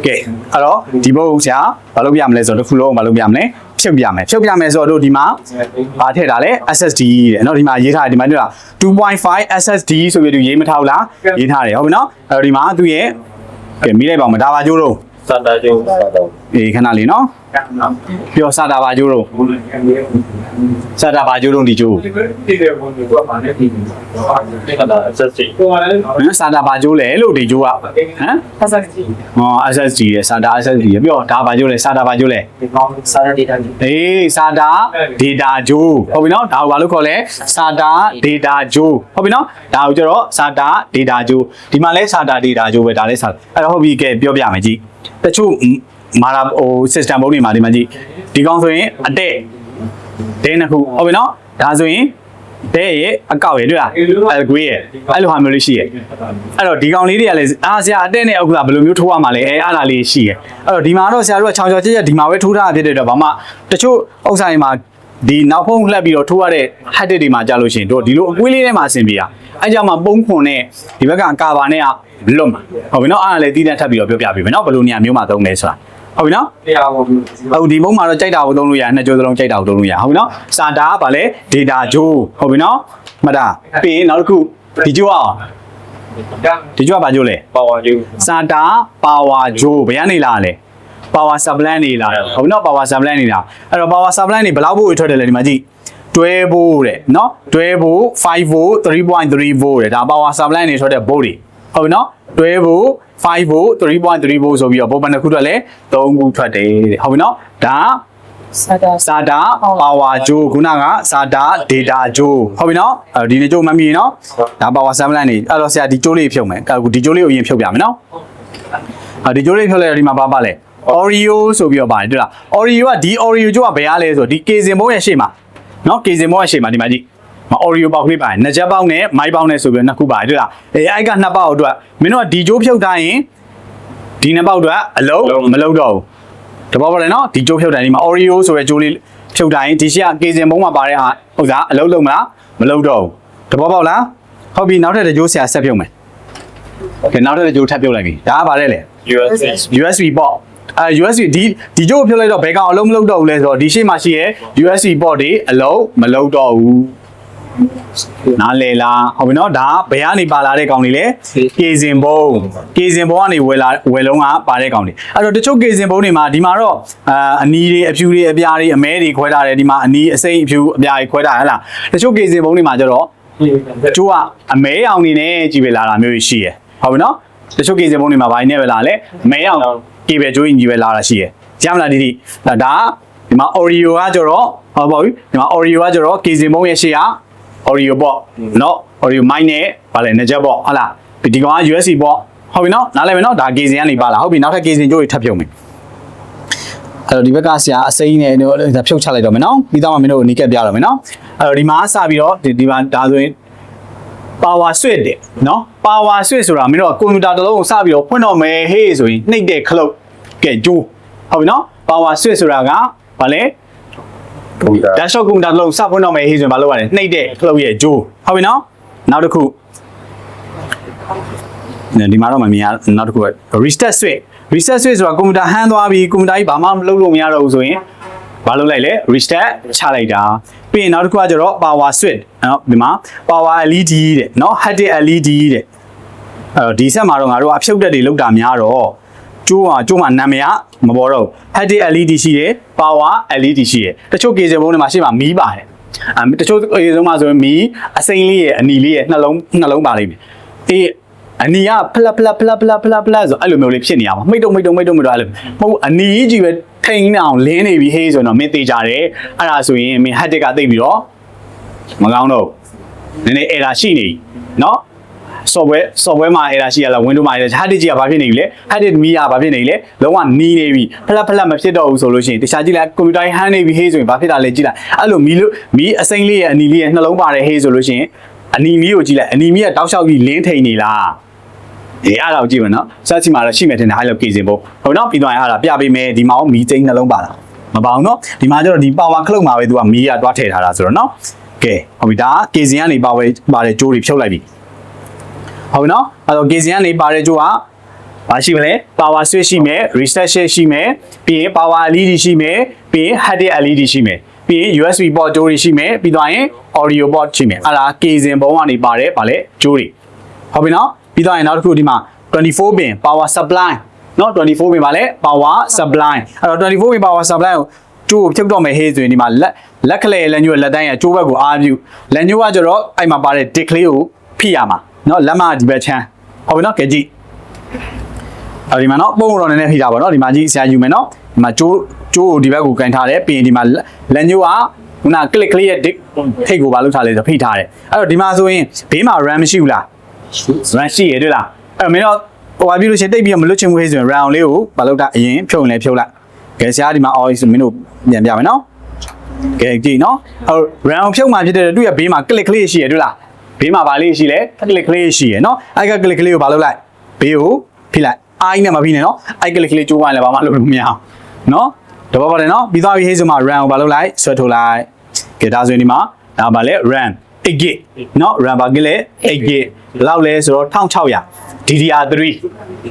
ကဲအဲ့တော့ဒီဘုတ်ဆရာဘာလုပ်ပြမလဲဆိုတော့တစ်ခုလုံးဘာလုပ်ပြမလဲဖြုတ်ပြမယ်ဆိုတော့တို့ဒီမှာဗာထည့်တာလဲ SSD တဲ့နော်ဒီမှာရေးထားတယ်ဒီမှာတွေ့လား 2.5 SSD ဆိုပြီးသူရေးမထားဘူးလားရေးထားတယ်ဟုတ်ပြီနော်အဲ့တော့ဒီမှာသူရဲ့ကဲမိလိုက်ပါဦးမဒါပါကျိုးတော့စာတာကျိုးအေးခဏလေးနော်ပြောစာတာပါကျိုးတော့စာတာပါကျိုးတော့ဒီကျိုးစာတာ SSD စာတာပါကျိုးလဲလို့ဒီကျိုးကဟမ် SSD ဟော SSD ရဲ့စာတာ SSD ရဲ့ပြောဒါပါကျိုးလဲစာတာပါကျိုးလဲစာတာ data အေးစာတာ data ကျိုးဟုတ်ပြီနော်ဒါကိုဘာလို့ခေါ်လဲစာတာ data ကျိုးဟုတ်ပြီနော်ဒါကိုကျတော့စာတာ data ကျိုးဒီမှာလဲစာတာ data ကျိုးပဲဒါလဲစာအဲ့တော့ဟုတ်ပြီကဲပြောပြမယ်ကြည့်တချို့မာရာဟို system ဘုံတွေမှာဒီမှာကြည့်ဒီကောင်ဆိုရင်အတဲ့ဒဲနှစ်ခုဟုတ်ပြီနော်ဒါဆိုရင်ဒဲရဲ့အကောက်ရဲ့တွေ့လားalgorithmရဲ့အဲ့လိုဟာမျိုးလေးရှိရဲ့အဲ့တော့ဒီကောင်လေးတွေကလည်းဆရာအတဲ့နဲ့ဥက္ကဋ္ဌဘယ်လိုမျိုးထိုးရမှာလဲအဲ့ဒါလေးရှိရဲ့အဲ့တော့ဒီမှာတော့ဆရာတို့ကချောင်ချောင်ကြက်ကြက်ဒီမှာပဲထိုးထားတာဖြစ်တဲ့အတွက်ဘာမှတချို့ဥစ္စာတွေမှာဒီနောက်ဖုံးလှက်ပြီးတော့ထိုးရတဲ့ head တွေမှာကြာလို့ရှိရင်တို့ဒီလိုအကွေးလေးထဲမှာအဆင်ပြေတာအဲ့ကြောင့်မှပုံခွန်နဲ့ဒီဘက်ကကာဘာနဲ့ကလွတ်မှာဟုတ်ပြီနော်အဲ့ဒါလည်းတီးတန်းထပ်ပြီးတော့ပြောပြပေးမယ်နော်ဘယ်လိုနေရာမျိုးမှာသုံးလဲဆိုတာဟုတ်ပြီနော်ဟုတ်ဒီဘုံမှာတော့ကြိုက်တာကိုသုံးလို့ရနှစ်ကြိုးစလုံးကြိုက်တာကိုသုံးလို့ရဟုတ်ပြီနော်စာတာကဗာလဲ data ကြိုးဟုတ်ပြီနော်မှတ်တာပြီးရင်နောက်တစ်ခုဒီကြိုးအောင်ဒီကြိုးကဗာကြိုးလဲ power ကျိုးစာတာ power ကြိုးဘယ်ကနေလာလဲ power supply နေလာဟုတ်ပြီနော် power supply နေတာအဲ့တော့ power supply နေဘယ်လောက်ဖို့ထွက်တယ်လဲဒီမှာကြည့်12 volt တဲ့နော်12 volt 5 volt 3.3 volt တဲ့ဒါ power supply နေထွက်တဲ့ volt တွေဟုတ်ပြီနော်12 volt 5 volt 3.3 volt ဆိုပြီးတော့ဘုံဘယ်နှခုထွက်လဲ3ခုထွက်တယ်တဲ့ဟုတ်ပြီနော်ဒါစာတာ power ကြိုးခုနကစာတာ data ကြိုးဟုတ်ပြီနော်ဒီနေ့ကြိုးမမြင်နော်ဒါ power supply နေအဲ့တော့ဆရာဒီကြိုးလေးဖြုတ်မယ်ဒီကြိုးလေးကိုအရင်ဖြုတ်ပြမယ်နော်ဒီကြိုးလေးဖြုတ်လိုက်တော့ဒီမှာပါလဲ Oreo ဆိုပြီးတော့ပါတယ်တွေ့လား Oreo ကဒီ Oreo ကြိုးကဘယ်ရလဲဆိုတော့ဒီ Kazin ဘုံရဲ့ရှေ့မှာနော် Kazin ဘုံရဲ့ရှေ့မှာဒီမှာကြည့်Oreo ပေါက်ကလေးပါတယ်နှစ်ချက်ပေါက်နဲ့မိုက်ပေါက်နဲ့ဆိုပြီးနှစ်ခုပါတယ်တွေ့လားအဲ့ကနှစ်ပေါက်အတွက်မင်းတို့ကဒီကြိုးဖြုတ်ထားရင်ဒီနှစ်ပေါက်အတွက်အလုံးမလုံးတော့ဘူးတဘောပါလေနော်ဒီကြိုးဖြုတ်တိုင်းဒီမှာ Oreo ဆိုတဲ့ကြိုးလေးဖြုတ်တိုင်းဒီရှေ့က Kazin ဘုံမှာပါတဲ့ဟာဟုတ်သားအလုံးလုံးမလားမလုံးတော့ဘူးတဘောပေါက်လားဟုတ်ပြီနောက်ထပ်တစ်ကြိုးဆရာဆက်ဖြုတ်မယ်ကဲနောက်ထပ်တစ်ကြိုးထပ်ဖြုတ်လိုက်ပြီဒါကဗါလဲလေ USB ပေါ့USB ဒီကြိုးဖြုတ်လိုက်တော့ဘယ်ကောင်အလုံးမလုံးတော့ဘူးလဲဆိုတော့ဒီရှေ့မှာရှိရဲ့ USB port တွေအလုံးမလုံးတော့ဘူးနားလေလားဟုတ်ပြီနော်ဒါဘယ်ကနေပါလာတဲ့ကောင်တွေလဲကေဇင်ဘုံကနေဝယ်လုံးကပါတဲ့ကောင်တွေအဲ့တော့တချို့ကေဇင်ဘုံတွေမှာဒီမှာတော့အနီတွေအဖြူတွေအပြာတွေအမဲတွေခွဲထားတယ်ဒီမှာအနီအစိမ့်အဖြူအပြာတွေခွဲထားဟဲ့လားတချို့ကေဇင်ဘုံတွေမှာကျတော့ကျိုးကအမဲအောင်နေနဲ့ကြည့်ပဲလာတာမျိုးရှိရယ်ဟုတ်ပြီနော်တချို့ကေဇင်ဘုံတွေမှာဘာနေပဲလာလဲမဲအောင်ကေပဲကျိုးကြီးပဲလာတာရှိရယ်ကြားမလားဒီဒါဒီမှာ Oreo ကကျတော့ဟုတ်ပါပြီဒီမှာ Oreo ကကျတော့ကေဇင်ဘုံရဲ့ရှေ့ကOreo ပေါ့နော် Oreo မိုင်းနဲ့ဗာလဲနှစ်ချက်ပေါ့ဟုတ်လားဒီကောင်က USB ပေါ့ဟုတ်ပြီနော်နားလည်မယ်နော်ဒါ Kazin ကနေပါလာဟုတ်ပြီနောက်ထပ် Kazin ကြိုးတွေထပ်ဖြုတ်မယ်အဲ့တော့ဒီဘက်ကဆရာအစိမ်းနဲ့ဒါဖြုတ်ချလိုက်တော့မယ်နော်ပြီးတော့မှမင်းတို့နီးကပ်ပြတော့မယ်နော်အဲ့တော့ဒီမှာစပြီးတော့ဒီမှာဒါဆိုရင် power switch တဲ့နော် power switch ဆိုတာမင်းတို့ကကွန်ပျူတာတစ်လုံးကိုစပြီးတော့ဖွင့်တော့မယ်ဟေးဆိုရင်နှိပ်တဲ့ခလုတ်ကဲကြိုးဟုတ်ပြီနော် power switch ဆိုတာကဗာလဲဒါရှော့ကွန်ပျူတာတစ်လုံးစဖွင့်တော့မယ်ဟေးဆိုရင်မလုပ်ရနဲ့နှိပ်တဲ့ခလုတ်ရဲ့ဂျိုးဟုတ်ပြီနော်နောက်တစ်ခုဒီမှာတော့မမြင်ရနောက်တစ်ခုက reset switch ဆိုတာကွန်ပျူတာဟန်းသွားပြီးကွန်ပျူတာကြီးဘာမှမလုပ်လို့မရတော့ဘူးဆိုရင်ဘာလုပ်လိုက်လဲ reset ချလိုက်တာပြီးရင်နောက်တစ်ခုကကျတော့ power switch နော်ဒီမှာ power LED တဲ့နော် headed LED တဲ့အဲ့တော့ဒီဆက်မှာတော့ငါတို့အဖြုတ်တက်တွေလောက်တာများတော့ကျိုးမှာနာမည်မပေါ်တော့ headed LED ရှိတယ် power LED ရှိတယ်တချို့ Kazin ဘုံတွေမှာရှေ့မှာမီးပါတယ်တချို့ Kazin မှာဆိုရင်မီးအစိမ်းလေးရဲ့အနီလေးရဲ့နှလုံးပါလိမ့်မယ်အေးအနီကဖလက်ဆိုအဲ့လိုမျိုးလေးဖြစ်နေရမှာမိတ်တော့အဲ့လိုမဟုတ်အနီကြီးပဲထိန်နေအောင်လင်းနေပြီဟေးဆိုတော့မင်းသေးကြတယ်အဲ့ဒါဆိုရင်မင်း head ကသိပြီးတော့မကောင်းတော့နည်းနည်း error ရှိနေနော် software မှာ error ရှိရလား Windows မှာ error hard disk ကဘာဖြစ်နေပြီလဲ hard disk မီးကဘာဖြစ်နေလဲလုံးဝနီးနေပြီဖလက်မဖြစ်တော့ဘူးဆိုလို့ရှိရင်တခြားကြည့်လိုက်ကွန်ပျူတာဟန်းနေပြီဟေးဆိုရင်ဘာဖြစ်တာလဲကြည့်လိုက်အဲ့လိုမီးအစိမ်းလေးရဲ့အနီလေးရဲ့နှလုံးပါတယ်ဟေးဆိုလို့ရှိရင်အနီမီးကိုကြည့်လိုက်အနီမီးကတောက်လျှောက်ကြီးလင်းထိန်နေလားအဲ့ဒါကိုကြည့်မယ်နော်စက်စီမှာတော့ရှိမယ်ထင်တယ်အဲ့လို Kazin ဘုံဟုတ်နော်ပြီးတော့အဲ့ဒါပြပေးမယ်ဒီမှာရောမီးသိန်းနှလုံးပါလားမပါဘူးနော်ဒီမှာကျတော့ဒီ power ခလုတ်မှာပဲသူကမီးကတွားထည့်ထားတာဆိုတော့နော်ကဲဟုတ်ပြီဒါက Kazin ကနေပါတယ်ကြိုးတွေဖြုတ်လိုက်ပြီဟုတ်ပြီနော်အဲ့တော့ Kazin ကနေပါတဲ့ကြိုးက ရှိမလဲ power switch ရှိမယ် reset ရှိမယ်ပြီးရင် power LED ရှိမယ်ပြီးရင် head LED ရှိမယ်ပြီးရင် USB port ကြိုးတွေရှိမယ်ပြီးတော့ရင် audio port ရှိမယ်အဲ့ဒါ casing ဘုံကနေပါတယ်ဗာလဲကြိုးတွေဟုတ်ပြီနော်ပြီးတော့ရင်နောက်တစ်ခုဒီမှာ24 pin power supply နော်24 pin ဗာလဲ power supply အဲ့တော့24 pin power supply ကိုကျိုးဖြုတ်တော့မယ်ဟေးဆိုရင်ဒီမှာလက်ကလေးလက်ညှိုးလက်တိုင်းကကျိုးဘက်ကိုအားပြုလက်ညှိုးကကျတော့အဲ့မှာပါတဲ့ dick လေးကိုဖိရမှာနော်လက်မဒီဘက်ချမ်းဟုတ်ပြီနော်ကြည့်အဲ့ဒီမှာနော်ပုံတော့နည်းနည်းဖိတာပါနော်ဒီမှာကြည့်ဆရာယူမယ်နော်ဒီမှာကျိုးကိုဒီဘက်ကိုကင်ထားတယ်ပြီးရင်ဒီမှာလက်ညှိုးကခုန click ကလေးရဲ့ dick ထိတ်ကိုဘာလုပ်ထားလဲဆိုဖိထားတယ်အဲ့တော့ဒီမှာဆိုရင်ဘေးမှာ RAM မရှိဘူးလား RAM ရှိရတွေ့လားအဲ့တော့မင်းတော့ဟိုပါပြီလို့ရှိရင်တိတ်ပြီးမလွတ်ချင်ဘူးဟေးဆိုရင် RAM လေးကိုဘာလုပ်တာအရင်ဖြုတ်ရင်လည်းဖြုတ်လိုက်ကဲဆရာဒီမှာအော်ဆိုမင်းတို့ပြန်ပြမယ်နော်ကဲကြည့်နော်အဲ့ RAM ဖြုတ်မှဖြစ်တဲ့သူ့ရဲ့ဘေးမှာ click ကလေးရှိရတွေ့လားဘေးမှာဗာလေးရှိလဲ click ကလေးရှိရနော်အဲ့က click ကလေးကိုဘာလုပ်လိုက်ဘေးကိုဖိလိုက်အိုင်းနဲ့မဖိနဲ့နော်အဲ့ click ကလေးကျိုးသွားရင်လည်းဘာမှလုပ်လို့မရအောင်နော်တဘောပါတယ်နော်ပြီးသွားပြီဟေးဆိုမှ RAM ကိုဘာလုပ်လိုက်ဆွဲထုတ်လိုက်ကဲဒါဆိုရင်ဒီမှာဒါဗာလဲ RAM 8GB နော် RAM ဘာကလဲ 8GB ဘယ်လောက်လဲဆိုတော့1600 DDR3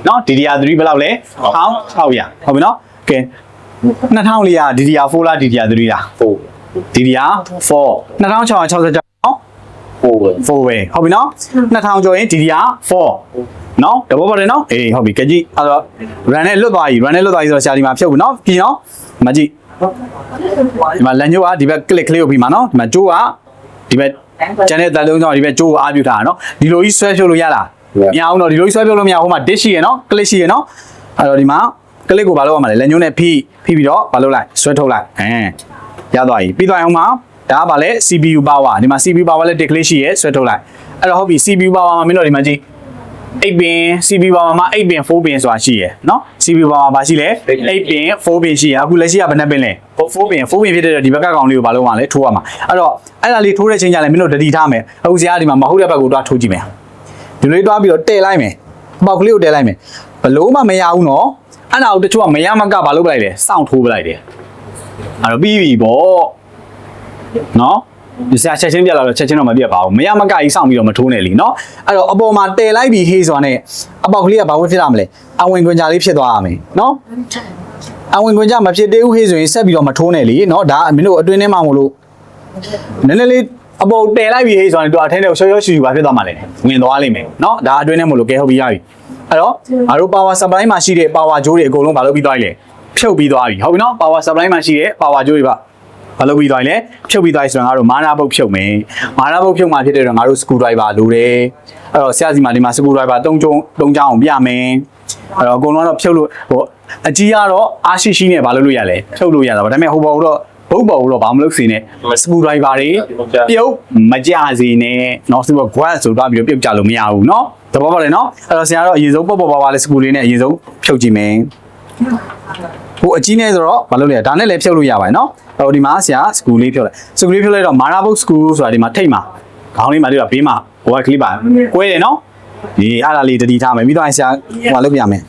နော် DDR3 ဘယ်လောက်လဲ1600ဟုတ်ပြီနော်ကဲ2400 DDR4 လား DDR3 လား DDR4 2666နော်4ပဲဟုတ်ပြီနော်2000ကျော်ရင် DDR4 နော်တဘောပါတယ်နော်အေးဟုတ်ပြီကြည့်အဲ့တော့ run နဲ့လွတ်သွားပြီ run နဲ့လွတ်သွားပြီဆိုတော့ဆရာဒီမှာဖြုတ်ပြီနော်ကြည့်နော်မကြည့်ဒီမှာလက်ညှိုးကဒီဘက် click ကလေးကိုပြီးမှာနော်ဒီမှာကြိုးကဒီဘက်ကျန်တဲ့တက်လုံးကြောင့်ဒီဘက်ကြိုးကိုအားပြုထားတာနော်ဒီလိုကြီးဆွဲဖြုတ်လို့ရလားမရအောင်တော့ဒီလိုကြီးဆွဲဖြုတ်လို့မရဟိုမှာ dish ရှိရနော် click ရှိရနော်အဲ့တော့ဒီမှာ click ကိုဘာလုပ်ရမှာလဲလက်ညှိုးနဲ့ဖိပြီးတော့ဘာလုပ်လိုက်ဆွဲထုတ်လိုက်ရသွားပြီပြီးသွားအောင်မှာဒါကဘာလဲ CPU power ဒီမှာ CPU power လဲ dick လေးရှိရဆွဲထုတ်လိုက်အဲ့တော့ဟုတ်ပြီ CPU power မှာမင်းတို့ဒီမှာကြည့်8 pin CPU power မှာ8 pin 4 pin ဆိုတာရှိရနော် CPU power မှာရှိလဲ8 pin 4 pin ရှိရအခုလက်ရှိကဘယ်နှ pin လဲ4 pin ဖြစ်တဲ့ဒီဘက်ကကောင်လေးကိုဘာလုပ်မှာလဲထိုးရမှာအဲ့တော့အဲ့ဒါလေးထိုးတဲ့ချိန်ကျရင်မင်းတို့တတိထားမယ်အခုဆရာဒီမှာမဟုတ်တဲ့ဘက်ကိုတွားထိုးကြည့်မယ်ဒီလိုတွားပြီးတော့တည့်လိုက်မယ်ပေါက်ကလေးကိုတည့်လိုက်မယ်ဘလို့မှမရဘူးနော်အဲ့ဒါကိုတချို့ကမရမကဘာလုပ်ပလိုက်လဲစောင့်ထိုးပလိုက်တယ်အဲ့တော့ပြီးပြီပေါ့နော်ဒီဆရာချက်ချင်းပြလာတော့ချက်ချင်းတော့မပြတ်ပါဘူးမရမကကြီးစောင့်ပြီးတော့မထိုးနဲ့လीเนาะအဲ့တော့အပေါ်မှာတည်လိုက်ပြီးဟေးဆိုတာနဲ့အပေါက်ကလေးကဘာဝင်ဖြစ်ရမလဲအဝင်ခွင်ကြလေးဖြစ်သွားရမယ်เนาะအဝင်ခွင်ကြမဖြစ်သေးဘူးဟေးဆိုရင်ဆက်ပြီးတော့မထိုးနဲ့လीเนาะဒါမင်းတို့အတွင်းထဲမှာမလို့နည်းနည်းလေးအပေါ်တည်လိုက်ပြီးဟေးဆိုတာနဲ့သူအထင်းထဲကိုရှော့ရှူပါဖြစ်သွားမှလည်းဝင်သွားလိမ့်မယ်เนาะဒါအတွင်းထဲမလို့ကဲဟုတ်ပြီးရပြီအဲ့တော့ငါတို့ power supply မှာရှိတဲ့ power ကြိုးတွေအကုန်လုံးဘာလုပ်ပြီးသွားပြီလဲဖြုတ်ပြီးသွားပြီဟုတ်ပြီเนาะ power supply မှာရှိတဲ့ power ကြိုးတွေပါဘာလုပ်ပြီးသွားလဲဖြုတ်ပြီးသွားပြီဆိုတော့ငါတို့မာနာပုတ်ဖြုတ်မယ်မာနာပုတ်ဖြုတ်မှဖြစ်တဲ့တော့ငါတို့ screw driver လိုတယ်အဲ့တော့ဆရာစီမှာဒီမှာ screw driver 3ချောင်းအောင်ပြမယ်အဲ့တော့အကုန်လုံးတော့ဖြုတ်လို့ဟိုအကြီးကတော့အားရှိနဲ့ဘာလုပ်လို့ရလဲဖြုတ်လို့ရတာပါဒါပေမဲ့ဟိုဘောတော့ဘုတ်ပေါ်တော့ဘာမလုပ်စေနဲ့ screw driver တွေပြုတ်မကြစေနဲ့เนาะ screw guard ဆိုတော့ပြီးတော့ပြုတ်ကြလို့မရဘူးเนาะသဘောပေါက်တယ်เนาะအဲ့တော့ဆရာတော့အရင်ဆုံးပေါ့ပါလေး screw လေးနဲ့အရင်ဆုံးဖြုတ်ကြည့်မယ်ဟိုအကြီးနဲ့ဆိုတော့ဘာလုပ်လဲဒါနဲ့လည်းဖြုတ်လို့ရပါတယ်เนาะဟိုဒီမှာဆရာ screw လေးဖြုတ်လိုက်တော့ Mara box screw ဆိုတာဒီမှာထိတ်မှာခေါင်းလေးမှာတွေ့တာဘေးမှာဟိုကကလစ်ပါကွဲတယ်เนาะဒီအားလာလေးတတိထားမယ်ပြီးတော့ဆရာဟိုလုပ်ပြမယ်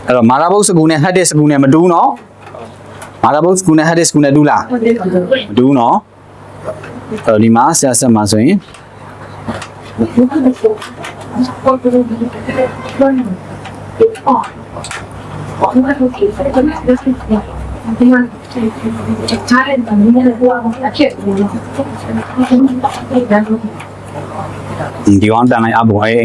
အဲ့တော့ Mara box screw နဲ့ head screw နဲ့မတူးเนาะ Mara box screw နဲ့ head screw နဲ့တူးလားမတူးเนาะအဲ့တော့ဒီမှာဆရာဆက်မှာဆိုရင်ဒီကောင်တန်လိုက်အဘောဟဲ့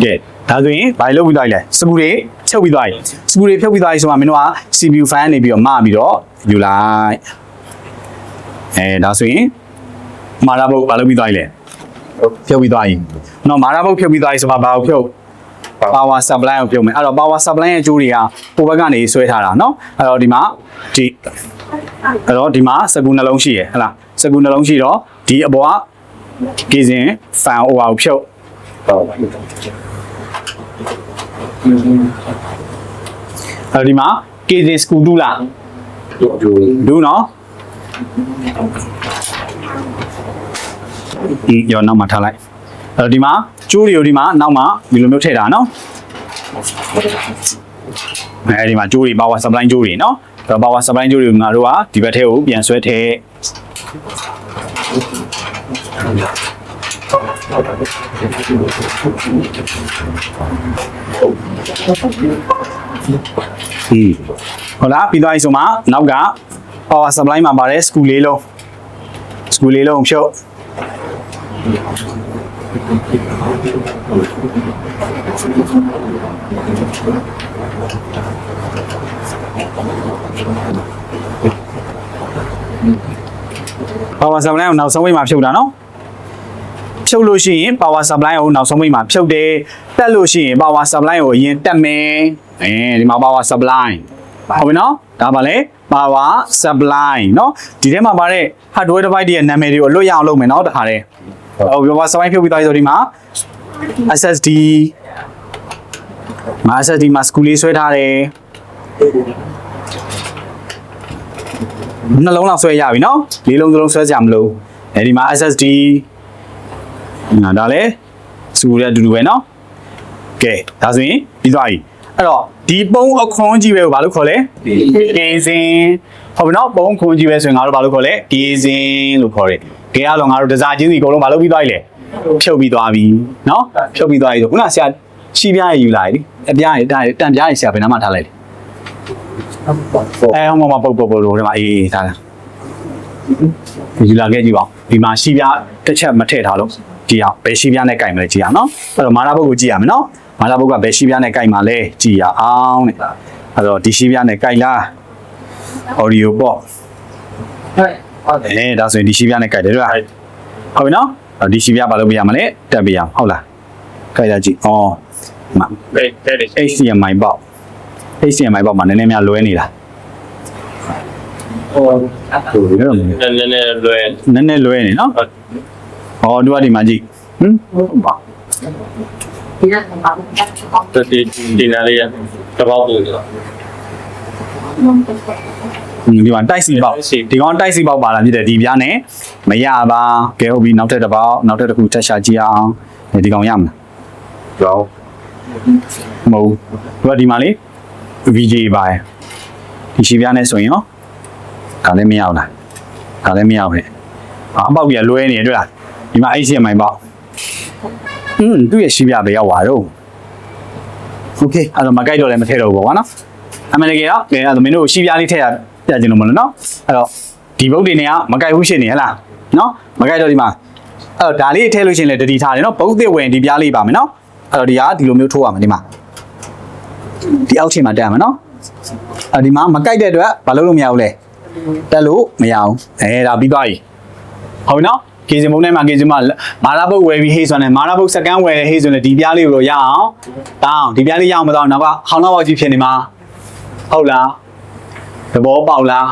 ကဲဒါဆိုရင်ဘာလုပ်ပြီးသွားလဲစပူတွေချုပ်ပြီးသွားပြီစပူတွေဖြုတ်ပြီးသွားပြီဆိုမှမင်းတို့က CPU fan နေပြီးတော့မပြီးတော့ယူလိုက်ဒါဆိုရင်မာရာဘုတ်ဘာလုပ်ပြီးသွားလဲဖြုတ်ပြီးသွားရင်နော်မာရာဘုတ်ဖြုတ်ပြီးသွားပြီဆိုမှဘာကိုဖြုတ် power supply ကိုဖြုတ်မယ်အဲ့တော့ power supply ရဲ့အကျိုးတွေကဟိုဘက်ကနေဆွဲထားတာเนาะအဲ့တော့ဒီမှာဒီအဲ့တော့ဒီမှာစကူနှလုံးရှိရယ်ဟလားစကူနှလုံးရှိတော့ဒီအပေါ်ကကေစင် fan over ကိုဖြုတ်အဲ့ဒီမှာကေစင်စကူတူးလားဒူးနော်ဒီရောနောက်မှာထားလိုက်အဲ့တော့ဒီမှာကျိုးတွေကိုဒီမှာနောက်မှာဒီလိုမျိုးထည့်တာနော်အဲဒီမှာကျိုးတွေ power supply ကျိုးတွေနော်အဲ့တော့ power supply ကျိုးတွေကိုငါတို့ကဒီဘက်ထဲကိုပြန်ဆွဲထည့် ဟုတ်လားပြီးသွားပြီဆိုမှနောက်က power supply မှာပါတယ် screw လေးလုံးဖြုတ်power supply ကိုနောက်ဆုံးပိတ်မှာဖြုတ်တာနော်ဖြုတ်လို့ရှိရင် power supply ကိုနောက်ဆုံးပိတ်မှာဖြုတ်တယ်တက်လို့ရှိရင် power supply ကိုအရင်တက်မယ်ဒီမှာ power supply ဟုတ်ပြီနော်ဒါပါလေ power supply နော်ဒီထဲမှာပါတဲ့ hardware device တွေရဲ့နာမည်တွေကိုအလွတ်ရအောင်လုပ်မယ်နော်တခါတည်းဟုတ် power supply ဖြုတ်ပြီးသွားပြီဆိုဒီမှာ SSD မှာ SSD မှာ screw လေးဆွဲထားတယ်နှလုံးလောက်ဆွဲရပြီနော်လေးလုံးသလုံးဆွဲကြမလို့ဒီမှာ SSD ဒါလည်းစကူရဲ့အတူတူပဲเนาะကဲဒါဆိုရင်ပြီးသွားပြီအဲ့တော့ဒီပုံးအခွန်ကြီးပဲကိုဘာလို့ခေါ်လဲကေစင်ဟုတ်ပြီเนาะပုံးခွန်ကြီးပဲဆိုရင်ငါတို့ဘာလို့ခေါ်လဲကေစင်လို့ခေါ်တယ်ကဲအဲ့တော့ငါတို့တစားချင်းစီအကုန်လုံးဘာလို့ပြီးသွားပြီလဲဖြုတ်ပြီးသွားပြီเนาะဖြုတ်ပြီးသွားပြီဆိုခုနဆရာချီပြားရယူလိုက်အပြားရတန်ပြားရဆရာဘယ်နှမှထားလိုက်လဲဟိုမှာပုတ်လို့ဒီမှာအေးထားတာယူလာခဲ့ကြည့်ပါဒီမှာရှီပြားတစ်ချက်မထည့်ထားလို့ကြည့်အောင်ဘယ်ရှီပြားနဲ့ကြိုက်မလဲကြည့်ရအောင်နော်အဲ့တော့မာလာဘုတ်ကိုကြည့်ရမယ်နော်မာလာဘုတ်ကဘယ်ရှီပြားနဲ့ကြိုက်မှာလဲကြည့်ရအောင်တဲ့အဲ့တော့ဒီရှီပြားနဲ့ကြိုက်လား audio ပေါ့ဒါဆိုရင်ဒီရှီပြားနဲ့ကြိုက်တယ်တွေ့လားဟုတ်ပြီနော်ဒီရှီပြားဘာလို့ပြရမလဲတက်ပြရအောင်ဟုတ်လားကြိုက်တာကြည့်ဩမှာ HDMI ပေါ့ HDMI ပေါ့မှာနည်းနည်းများလွဲနေတာနည်းနည်းလွဲနေနော်ဒီမှာကြည့်ဟုတ်ပါ ဒီနာလေးတပေါက်ပုံဆိုဒီမှာတိုက်စီပေါက်ဒီကောင်တိုက်စီပေါက်ပါလာဖြစ်တယ်ဒီပြားနဲ့မရပါကဲဟုတ်ပြီနောက်ထပ်တစ်ပေါက်နောက်ထပ်တစ်ခုထပ်ရှာကြည့်အောင်ဒီကောင်ရမလားတော့မဟုတ်ဒီမှာလေ VJ ပါဒီရှီပြားနဲ့ဆိုရင်ရောဒါလည်းမရဘူးလားဒါလည်းမရဘူးလေအပေါက်ကြီးလွဲနေတွေ့လားဒီမှာ HDMI ပေါက်သူ့ရဲ့ရှီပြားပဲရောက်သွားတော့ Okay အဲ့တော့မကြိုက်တော့လည်းမထည့်တော့ဘူးပေါ့ကွာနော်အမှန်တကယ်တော့ကဲအဲ့တော့မင်းတို့ရှီပြားလေးထည့်ရပြချင်လို့မလို့နော်အဲ့တော့ဒီဘုတ်တွေနဲ့ကမကြိုက်ဘူးရှင်းနေဟလားနော်မကြိုက်တော့ဒီမှာအဲ့တော့ဒါလေးထည့်လို့ရှင်းလေတတိထားတယ်နော်ဘုတ်သစ်ဝင်ဒီပြားလေးပါမယ်နော်အဲ့တော့ဒီလိုမျိုးထိုးရမယ်ဒီမှာဒီအောက်ထင်မှာတက်ရမယ်နော်ဒီမှာမကြိုက်တဲ့အတွက်မလုပ်လို့မရဘူးလေတက်လို့မရအောင်ဒါပြီးသွားပြီဟုတ်ပြီနော်ကေစင်မုံထဲမှာကေစင်မှာမာလာဘုတ်ဝယ်ပြီးဟေးဆိုနေမာလာဘုတ်စကန်ဝယ်တဲ့ဟေးဆိုနေဒီပြားလေးကိုတော့ရအောင်တောင်းဒီပြားလေးရအောင်မတော့နောက်ကဟောင်းတော့ပေါက်ကြီးဖြစ်နေမှာဟုတ်လားသဘောပေါက်လား